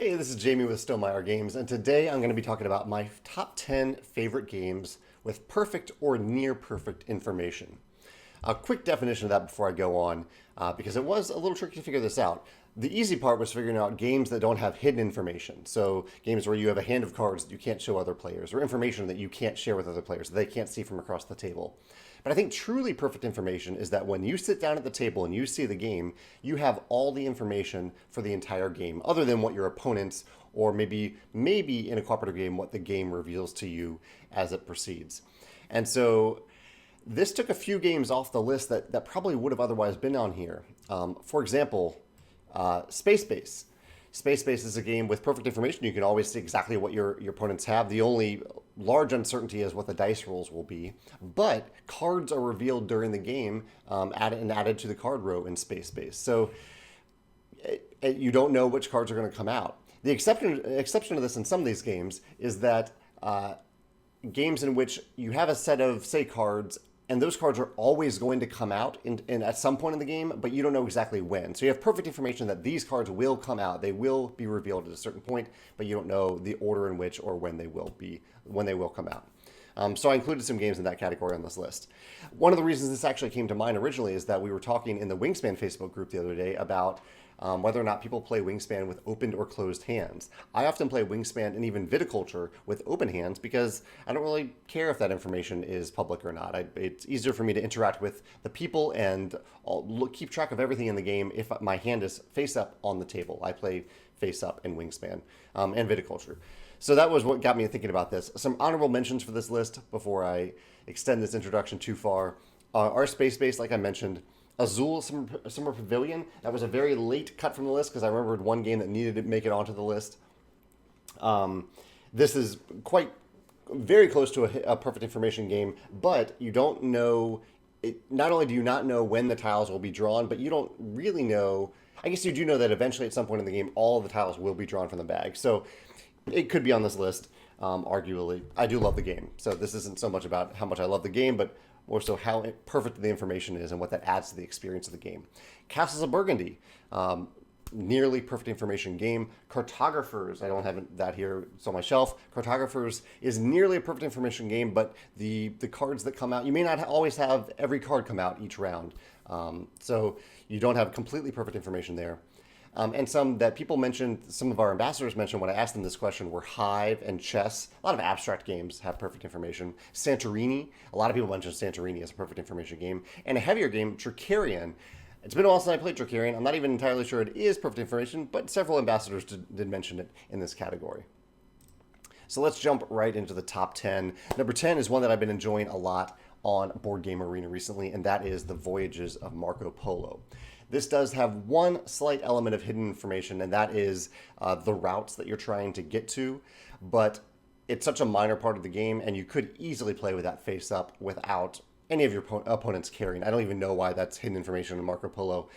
Hey, this is Jamie with Stonemaier Games, and today I'm going to be talking about my top 10 favorite games with perfect or near perfect information. A quick definition of that before I go on, because it was a little tricky to figure this out. The easy part was figuring out games that don't have hidden information. So games where you have a hand of cards that you can't show other players, or information that you can't share with other players that they can't see from across the table. But I think truly perfect information is that when you sit down at the table and you see the game, you have all the information for the entire game, other than what your opponents, or maybe in a cooperative game, what the game reveals to you as it proceeds. And so this took a few games off the list that probably would have otherwise been on here. For example, Space Base. Space Base is a game with perfect information. You can always see exactly what your opponents have. The only large uncertainty is what the dice rolls will be. But cards are revealed during the game added to the card row in Space Base. So you don't know which cards are going to come out. The exception to this in some of these games is that games in which you have a set of, say, cards, and those cards are always going to come out in at some point in the game, but you don't know exactly when. So you have perfect information that these cards will come out. They will be revealed at a certain point, but you don't know the order in which or when they will come out. So I included some games in that category on this list. One of the reasons this actually came to mind originally is that we were talking in the Wingspan Facebook group the other day about whether or not people play Wingspan with opened or closed hands. I often play Wingspan and even Viticulture with open hands because I don't really care if that information is public or not. It's easier for me to interact with the people and keep track of everything in the game if my hand is face up on the table. I play face up in Wingspan and Viticulture. So that was what got me thinking about this. Some honorable mentions for this list before I extend this introduction too far. Our Space Base, like I mentioned. Azul Summer Pavilion. That was a very late cut from the list because I remembered one game that needed to make it onto the list. This is very close to a perfect information game, but you don't know. Not only do you not know when the tiles will be drawn, but you don't really know. I guess you do know that eventually at some point in the game, all of the tiles will be drawn from the bag. So it could be on this list, arguably. I do love the game. So this isn't so much about how much I love the game, but more so how perfect the information is and what that adds to the experience of the game. Castles of Burgundy, nearly perfect information game. Cartographers, I don't have that here, it's on my shelf. Cartographers is nearly a perfect information game, but the cards that come out, you may not always have every card come out each round. So you don't have completely perfect information there. And some that people mentioned, some of our ambassadors mentioned when I asked them this question were Hive and chess. A lot of abstract games have perfect information. Santorini, a lot of people mentioned Santorini as a perfect information game. And a heavier game, Trickerion. It's been a while since I played Trickerion. I'm not even entirely sure it is perfect information, but several ambassadors did mention it in this category. So let's jump right into the top 10. Number 10 is one that I've been enjoying a lot on Board Game Arena recently, and that is the Voyages of Marco Polo. This does have one slight element of hidden information, and that is the routes that you're trying to get to. But it's such a minor part of the game, and you could easily play with that face up without any of your opponents caring. I don't even know why that's hidden information in Marco Polo.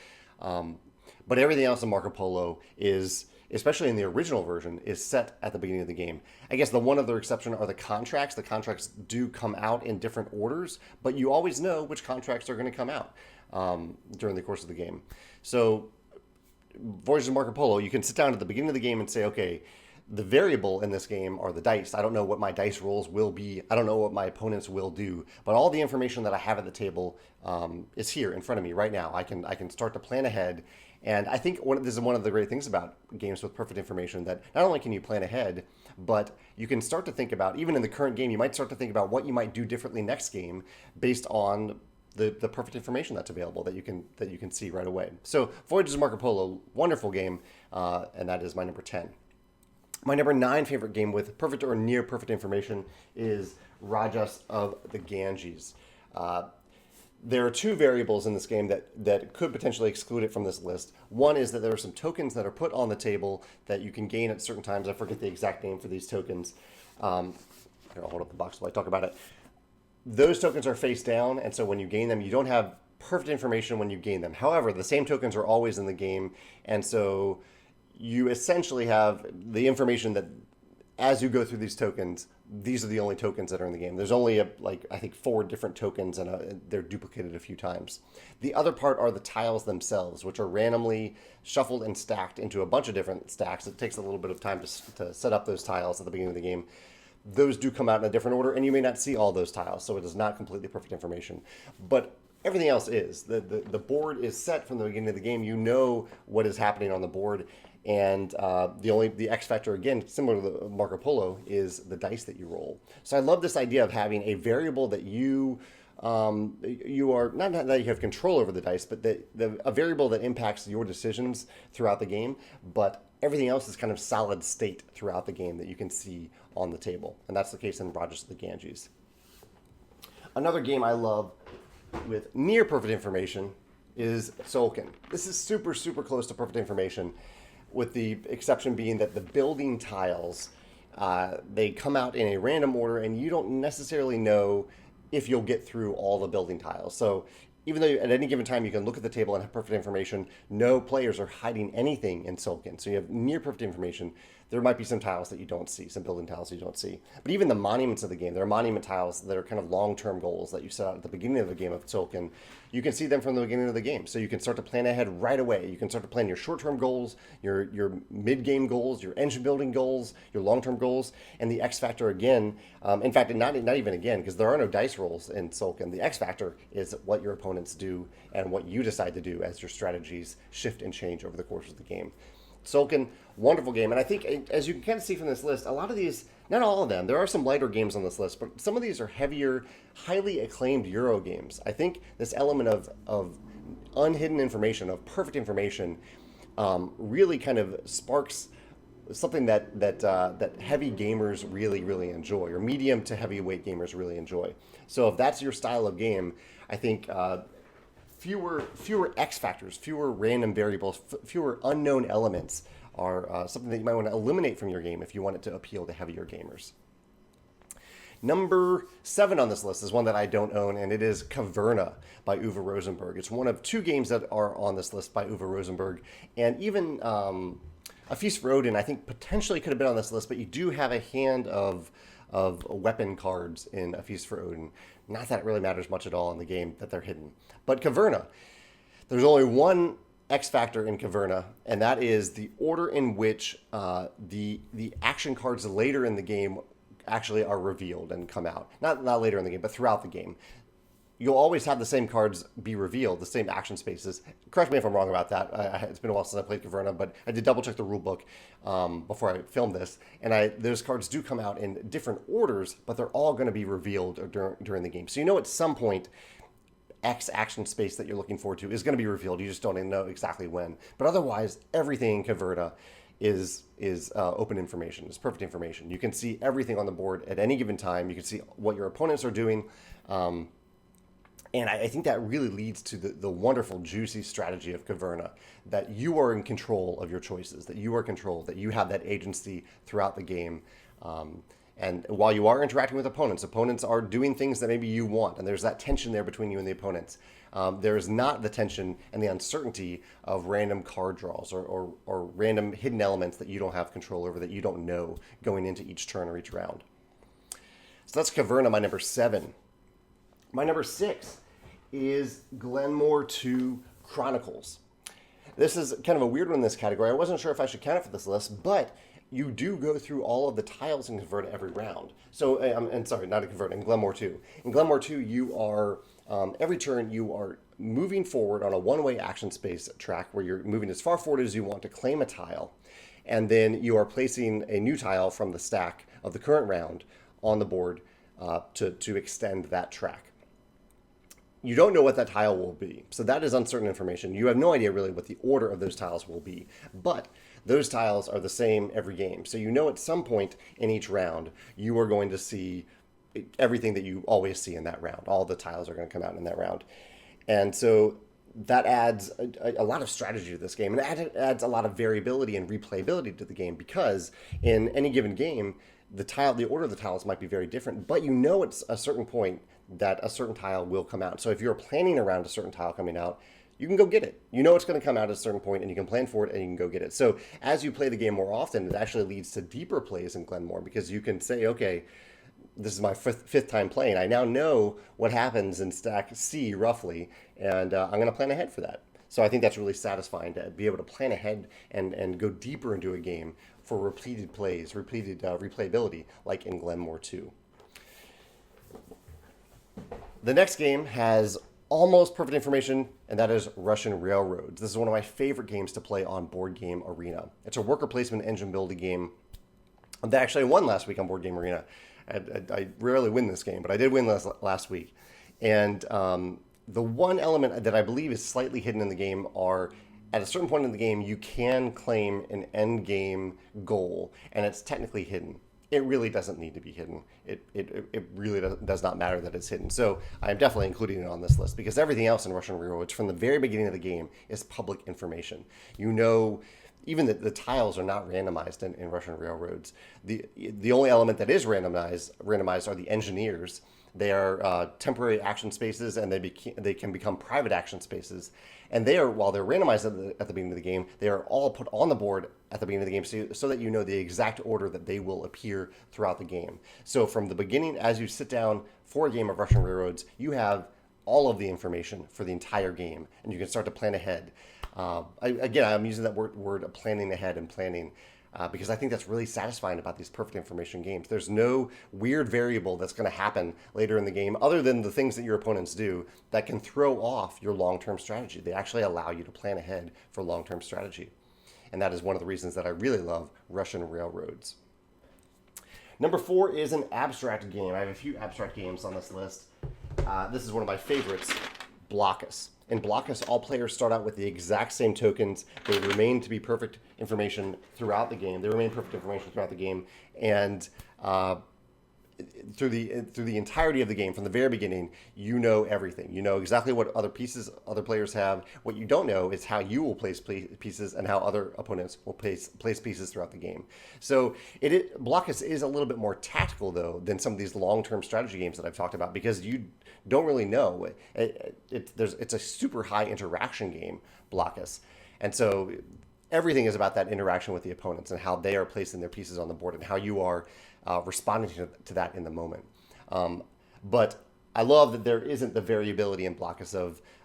But everything else in Marco Polo is, especially in the original version, is set at the beginning of the game. I guess the one other exception are the contracts. The contracts do come out in different orders, but you always know which contracts are going to come out during the course of the game. So Voyages of Marco Polo, you can sit down at the beginning of the game and say, okay, the variable in this game are the dice. I don't know what my dice rolls will be. I don't know what my opponents will do. But all the information that I have at the table is here in front of me right now. I can start to plan ahead. And I think this is one of the great things about games with perfect information, that not only can you plan ahead, but you can start to think about, even in the current game, you might start to think about what you might do differently next game based on the perfect information that's available that you can see right away. So Voyages of Marco Polo, wonderful game, and that is my number 10. My number 9 favorite game with perfect or near perfect information is Rajas of the Ganges. There are two variables in this game that could potentially exclude it from this list. One is that there are some tokens that are put on the table that you can gain at certain times. I forget the exact name for these tokens. I'll hold up the box while I talk about it. Those tokens are face down, and so when you gain them, you don't have perfect information when you gain them. However, the same tokens are always in the game, and so you essentially have the information that as you go through these tokens, these are the only tokens that are in the game. There's only I think 4 different tokens, and they're duplicated a few times. The other part are the tiles themselves, which are randomly shuffled and stacked into a bunch of different stacks. It takes a little bit of time to set up those tiles at the beginning of the game. Those do come out in a different order, and you may not see all those tiles, so it is not completely perfect information. But everything else is. The board is set from the beginning of the game. You know what is happening on the board, and the X factor, again, similar to the Marco Polo, is the dice that you roll. So I love this idea of having a variable that you are not that you have control over the dice, but a variable that impacts your decisions throughout the game, but everything else is kind of solid state throughout the game that you can see on the table. And that's the case in Voyages of the Ganges. Another game I love with near perfect information is Tzolk'in. This is super, super close to perfect information, with the exception being that the building tiles, they come out in a random order, and you don't necessarily know if you'll get through all the building tiles. So even though at any given time you can look at the table and have perfect information, no players are hiding anything in Tzolk'in. So you have near perfect information. There might be some tiles that you don't see, some building tiles you don't see. But even the monuments of the game, there are monument tiles that are kind of long-term goals that you set out at the beginning of the game of Tzolk'in. You can see them from the beginning of the game. So you can start to plan ahead right away. You can start to plan your short-term goals, your mid-game goals, your engine-building goals, your long-term goals, and the X factor again. In fact, not even again, because there are no dice rolls in Tzolk'in. The X factor is what your opponents do and what you decide to do as your strategies shift and change over the course of the game. Tzolk'in, wonderful game. And I think, as you can kind of see from this list, a lot of these, not all of them, there are some lighter games on this list, but some of these are heavier, highly acclaimed Euro games. I think this element of unhidden information, of perfect information, really kind of sparks something that heavy gamers really, really enjoy, or medium to heavyweight gamers really enjoy. So if that's your style of game, I think fewer X factors, fewer random variables, fewer unknown elements are something that you might want to eliminate from your game if you want it to appeal to heavier gamers. Number 7 on this list is one that I don't own, and it is Caverna by Uwe Rosenberg. It's one of 2 games that are on this list by Uwe Rosenberg, and even A Feast for Odin, I think, potentially could have been on this list, but you do have a hand of weapon cards in A Feast for Odin. Not that it really matters much at all in the game that they're hidden. But Caverna, there's only one X factor in Caverna, and that is the order in which the action cards later in the game actually are revealed and come out. Not later in the game, but throughout the game. You'll always have the same cards be revealed, the same action spaces. Correct me if I'm wrong about that. It's been a while since I played Caverna, but I did double check the rule book before I filmed this. And those cards do come out in different orders, but they're all going to be revealed during the game. So you know at some point, X action space that you're looking forward to is going to be revealed. You just don't even know exactly when. But otherwise, everything in Caverna is open information. It's perfect information. You can see everything on the board at any given time. You can see what your opponents are doing. And I think that really leads to the wonderful, juicy strategy of Caverna, that you are in control of your choices, that you are controlled, that you have that agency throughout the game. And while you are interacting with opponents are doing things that maybe you want, and there's that tension there between you and the opponents. There is not the tension and the uncertainty of random card draws or random hidden elements that you don't have control over, that you don't know going into each turn or each round. So that's Caverna, my number 7. My number 6 is Glen More 2 Chronicles. This is kind of a weird one in this category. I wasn't sure if I should count it for this list, but you do go through all of the tiles in Caverna every round. So, and sorry, not in Caverna, in Glen More 2. In Glen More 2, you are, every turn, you are moving forward on a one-way action space track where you're moving as far forward as you want to claim a tile. And then you are placing a new tile from the stack of the current round on the board to extend that track. You don't know what that tile will be. So that is uncertain information. You have no idea really what the order of those tiles will be. But those tiles are the same every game. So you know at some point in each round, you are going to see everything that you always see in that round. All the tiles are going to come out in that round. And so that adds a lot of strategy to this game. And it adds a lot of variability and replayability to the game, because in any given game, the order of the tiles might be very different, but you know at a certain point that a certain tile will come out. So if you're planning around a certain tile coming out, you can go get it. You know it's going to come out at a certain point, and you can plan for it, and you can go get it. So as you play the game more often, it actually leads to deeper plays in Glen More, because you can say, okay, this is my fifth time playing. I now know what happens in stack C roughly, and I'm going to plan ahead for that. So I think that's really satisfying to be able to plan ahead and go deeper into a game for repeated plays, repeated replayability, like in Glen More 2. The next game has almost perfect information, and that is Russian Railroads. This is one of my favorite games to play on Board Game Arena. It's a worker placement engine building game that actually I won last week on Board Game Arena. I rarely win this game, but I did win last week. And the one element that I believe is slightly hidden in the game are, at a certain point in the game, you can claim an end game goal, and it's technically hidden. It really doesn't need to be hidden. It really does not matter that it's hidden. So I'm definitely including it on this list, because everything else in Russian Railroads from the very beginning of the game is public information. You know, even the tiles are not randomized in Russian Railroads. The only element that is randomized are the engineers. They are temporary action spaces, and they can become private action spaces. And they are, while they're randomized at the beginning of the game, they are all put on the board at the beginning of the game, so that you know the exact order that they will appear throughout the game. So from the beginning, as you sit down for a game of Russian Railroads, you have all of the information for the entire game, and you can start to plan ahead. I'm using that word planning ahead and planning because I think that's really satisfying about these perfect information games. There's no weird variable that's going to happen later in the game other than the things that your opponents do that can throw off your long-term strategy. They actually allow you to plan ahead for long-term strategy. And that is one of the reasons that I really love Russian Railroads. Number 4 is an abstract game. I have a few abstract games on this list. This is one of my favorites, Blokus. In Blokus, all players start out with the exact same tokens. They remain to be perfect information throughout the game. And through the entirety of the game, from the very beginning, you know everything. You know exactly what other players have. What you don't know is how you will place pieces and how other opponents will place pieces throughout the game. So Blokus is a little bit more tactical, though, than some of these long-term strategy games that I've talked about, because you don't really know. It's a super high interaction game, Blokus. And so everything is about that interaction with the opponents and how they are placing their pieces on the board and how you are responding to that in the moment. But I love that there isn't the variability in Blokus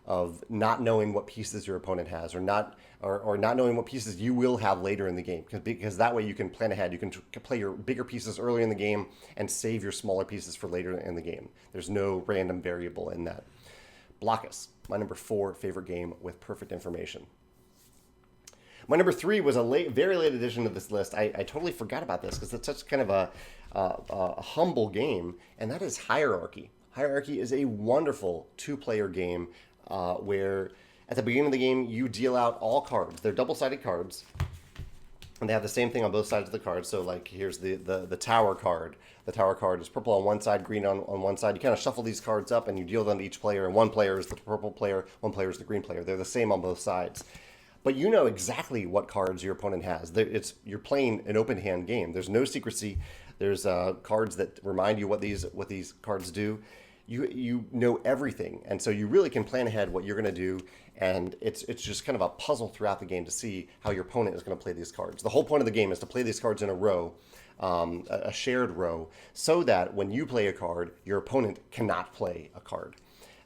of not knowing what pieces your opponent has, or not knowing what pieces you will have later in the game, because that way you can plan ahead. You can play your bigger pieces early in the game and save your smaller pieces for later in the game. There's no random variable in that. Blokus, my number 4 favorite game with perfect information. My number 3 was a very late addition to this list. I totally forgot about this because it's such kind of a humble game, and that is Hierarchy. Hierarchy is a wonderful 2-player game where at the beginning of the game you deal out all cards. They're double-sided cards, and they have the same thing on both sides of the card. So like here's the Tower card. The Tower card is purple on one side, green on one side. You kind of shuffle these cards up and you deal them to each player, and one player is the purple player, one player is the green player. They're the same on both sides. But you know exactly what cards your opponent has. You're playing an open hand game. There's no secrecy. There's cards that remind you what these cards do. You know everything, and so you really can plan ahead what you're going to do. And it's just kind of a puzzle throughout the game to see how your opponent is going to play these cards. The whole point of the game is to play these cards in a row, a shared row, so that when you play a card, your opponent cannot play a card.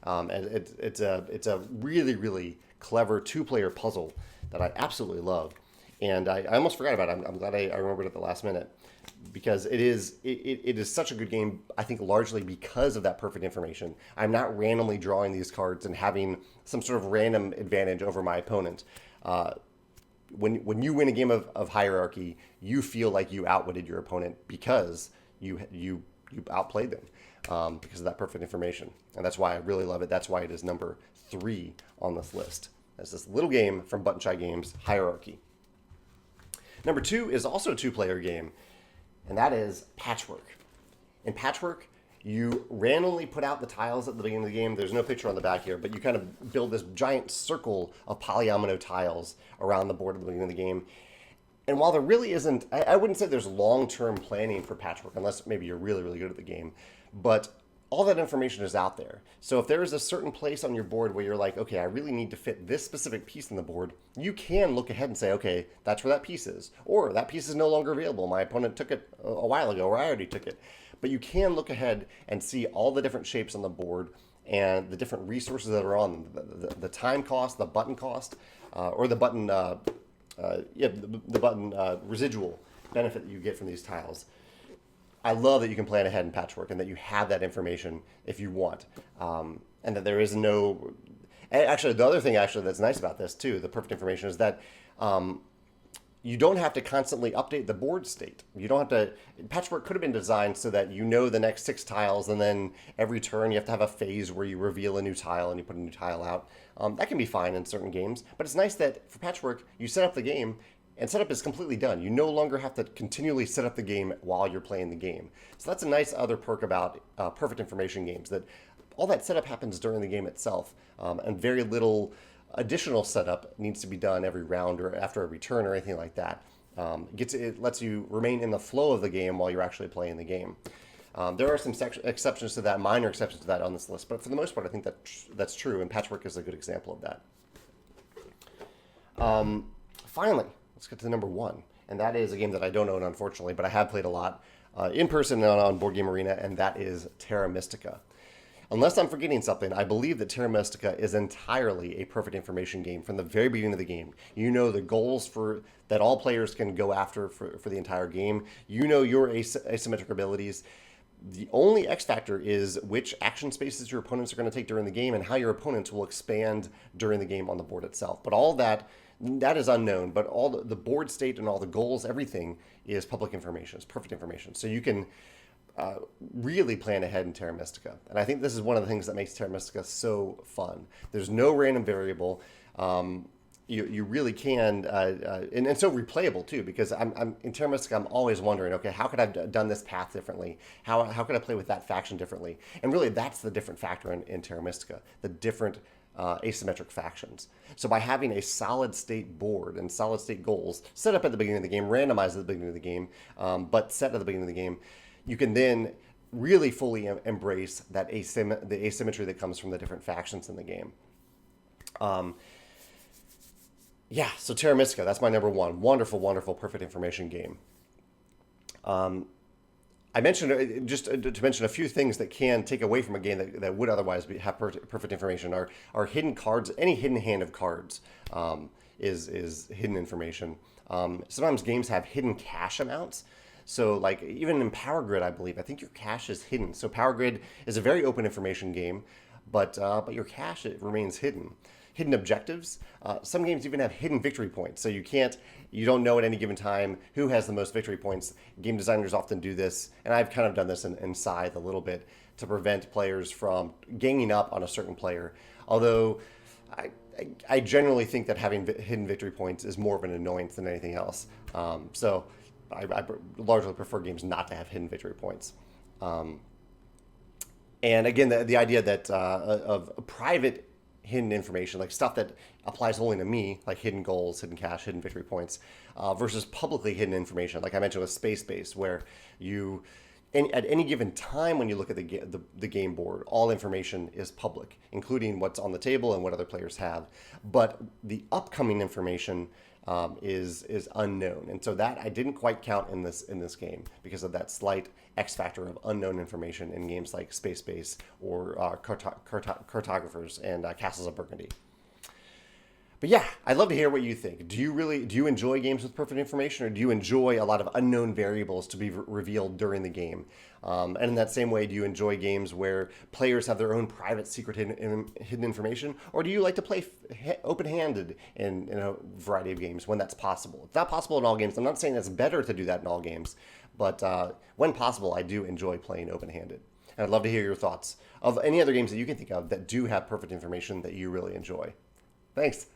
And it's a really, really clever 2-player puzzle that I absolutely love. And I almost forgot about it. I'm glad I remembered it at the last minute, because it is such a good game, I think largely because of that perfect information. I'm not randomly drawing these cards and having some sort of random advantage over my opponent. When you win a game of Hierarchy, you feel like you outwitted your opponent because you outplayed them because of that perfect information. And that's why I really love it. That's why it is number 3 on this list. It's this little game from Button Shy Games, Hierarchy. Number 2 is also a 2-player game, and that is Patchwork. In Patchwork, you randomly put out the tiles at the beginning of the game. There's no picture on the back here, but you kind of build this giant circle of polyomino tiles around the board at the beginning of the game. And while there really isn't, I wouldn't say there's long-term planning for Patchwork, unless maybe you're really, really good at the game, but all that information is out there. So if there is a certain place on your board where you're like, okay, I really need to fit this specific piece in the board, you can look ahead and say, okay, that's where that piece is. Or that piece is no longer available. My opponent took it a while ago, or I already took it. But you can look ahead and see all the different shapes on the board and the different resources that are on them. The time cost, the button cost, or the button, the button residual benefit that you get from these tiles. I love that you can plan ahead in Patchwork and that you have that information if you want. And that there is no... Actually, the other thing that's nice about this, too, the perfect information, is that you don't have to constantly update the board state. You don't have to... Patchwork could have been designed so that you know the next 6 tiles, and then every turn you have to have a phase where you reveal a new tile and you put a new tile out. That can be fine in certain games, but it's nice that for Patchwork, you set up the game, and setup is completely done. You no longer have to continually set up the game while you're playing the game. So that's a nice other perk about perfect information games, that all that setup happens during the game itself, and very little additional setup needs to be done every round or after every turn or anything like that. It lets you remain in the flow of the game while you're actually playing the game. There are some exceptions to that, minor exceptions to that on this list, but for the most part, I think that's true, and Patchwork is a good example of that. Finally, let's get to number 1, and that is a game that I don't own, unfortunately, but I have played a lot in person and on Board Game Arena, and that is Terra Mystica. Unless I'm forgetting something, I believe that Terra Mystica is entirely a perfect information game from the very beginning of the game. You know the goals that all players can go after for the entire game. You know your asymmetric abilities. The only X factor is which action spaces your opponents are going to take during the game and how your opponents will expand during the game on the board itself. But all that is unknown, but all the board state and all the goals, everything is public information. It's perfect information. So you can really plan ahead in Terra Mystica. And I think this is one of the things that makes Terra Mystica so fun. There's no random variable. You really can, and so replayable too, because I'm in Terra Mystica, I'm always wondering, okay, how could I have done this path differently? How could I play with that faction differently? And really, that's the different factor in Terra Mystica, the different asymmetric factions. So by having a solid state board and solid state goals set up at the beginning of the game, randomized at the beginning of the game, but set at the beginning of the game, you can then really fully embrace that the asymmetry that comes from the different factions in the game. So Terra Mystica, that's my number 1. Wonderful, wonderful, perfect information game. I mentioned, just to mention a few things that can take away from a game that would otherwise have perfect information, are hidden cards. Any hidden hand of cards is hidden information. Sometimes games have hidden cash amounts. So like even in Power Grid, I believe, I think your cash is hidden. So Power Grid is a very open information game, but your cash, it remains hidden. Hidden objectives. Some games even have hidden victory points. So you don't know at any given time who has the most victory points. Game designers often do this, and I've kind of done this in Scythe a little bit to prevent players from ganging up on a certain player. Although I generally think that having hidden victory points is more of an annoyance than anything else. So I largely prefer games not to have hidden victory points. And again, the idea that of private hidden information, like stuff that applies only to me, like hidden goals, hidden cash, hidden victory points, versus publicly hidden information, like I mentioned with space-based, where at any given time when you look at the game board, all information is public, including what's on the table and what other players have. But the upcoming information is unknown, and so that I didn't quite count in this game because of that slight X factor of unknown information in games like Space Base or Cartographers and Castles of Burgundy. But yeah, I'd love to hear what you think. Do you enjoy games with perfect information, or do you enjoy a lot of unknown variables to be revealed during the game? And in that same way, do you enjoy games where players have their own private, secret hidden information, or do you like to play open-handed in a variety of games when that's possible? It's not possible in all games. I'm not saying it's better to do that in all games, but when possible, I do enjoy playing open-handed. And I'd love to hear your thoughts of any other games that you can think of that do have perfect information that you really enjoy. Thanks.